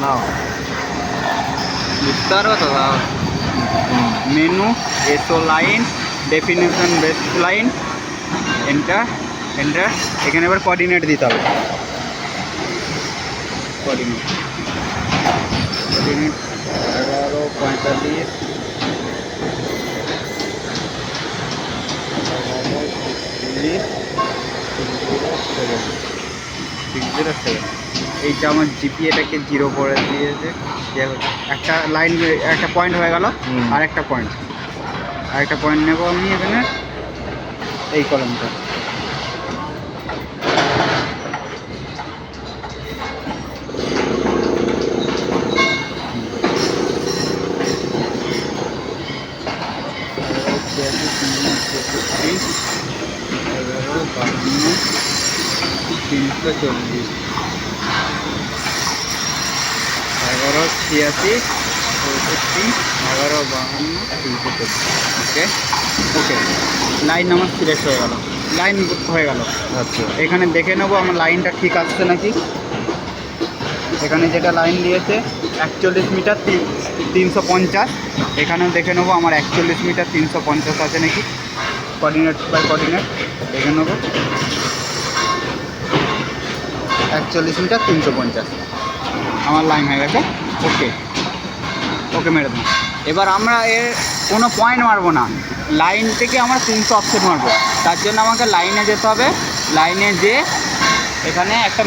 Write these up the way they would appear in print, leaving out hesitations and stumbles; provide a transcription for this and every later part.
নাও বুঝতে পারবো তো? মেনু, এসও line, definition base line, enter enter. এখানে এবার কোঅর্ডিনেট দিতে হবে। কোঅর্ডিনেট 11:45, 607। এইটা আমার জিপিএটাকে 0 করে দিয়েছে। একটা লাইন, একটা পয়েন্ট হয়ে গেল। আর একটা পয়েন্ট নেব আমি এখানে, এই কলমটা। তিনশো 1186, 1152, 340। ওকে, লাইন আমার সিলেক্ট হয়ে গেল, লাইন হয়ে গেল। আচ্ছা, এখানে দেখে নেবো আমার লাইনটা ঠিক আসছে নাকি। এখানে যেটা লাইন দিয়েছে 41 মিটার 350, এখানেও দেখে নেবো আমার 41 মিটার 350 আছে নাকি। কোঅর্ডিনেট বাই কোঅর্ডিনেট দেখে নেবো, 41 মিটার 350 আমার লাইন হয়ে গেছে। ওকে, ওকে মেরে দেবো। এবার আমরা এর কোনো পয়েন্ট মারবো না, লাইন থেকে আমরা 300 অফসেট মারবো। তার জন্য আমাকে লাইনে যেতে হবে। লাইনে যে এখানে একটা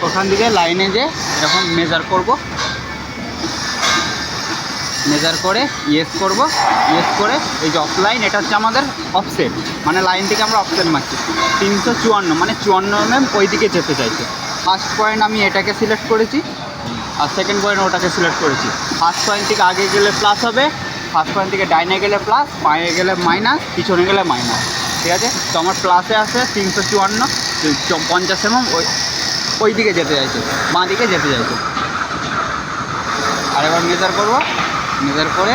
ওখান থেকে লাইনে যে এরকম মেজার করব, মেজার করে ইয়েস করব। ইয়েস করে এই যে অফলাইন, এটা হচ্ছে আমাদের অফসেট, মানে লাইন থেকে আমরা অফসেট মারছি 354, মানে 54 mm ওই দিকে যেতে চাইছে। ফার্স্ট পয়েন্ট আমি এটাকে সিলেক্ট করেছি, আর সেকেন্ড পয়েন্ট ওটাকে সিলেক্ট করেছি। ফার্স্ট পয়েন্ট থেকে আগে গেলে প্লাস হবে, ফার্স্ট পয়েন্ট থেকে ডাইনে গেলে প্লাস, বাঁয়ে গেলে মাইনাস, পিছনে গেলে মাইনাস। ঠিক আছে, তো আমার প্লাসে আছে 354, 50 mm ওই দিকে যেতে চাইছে, বাঁ দিকে যেতে চাইছে। আর এবার মেজার করবো, মেজার করে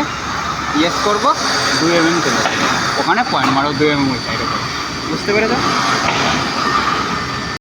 ইয়েস করবো, 2 mm চলে যাবে। ওখানে পয়েন্ট মারো 2 mm ওই সাইডে করে। বুঝতে পেরেছো?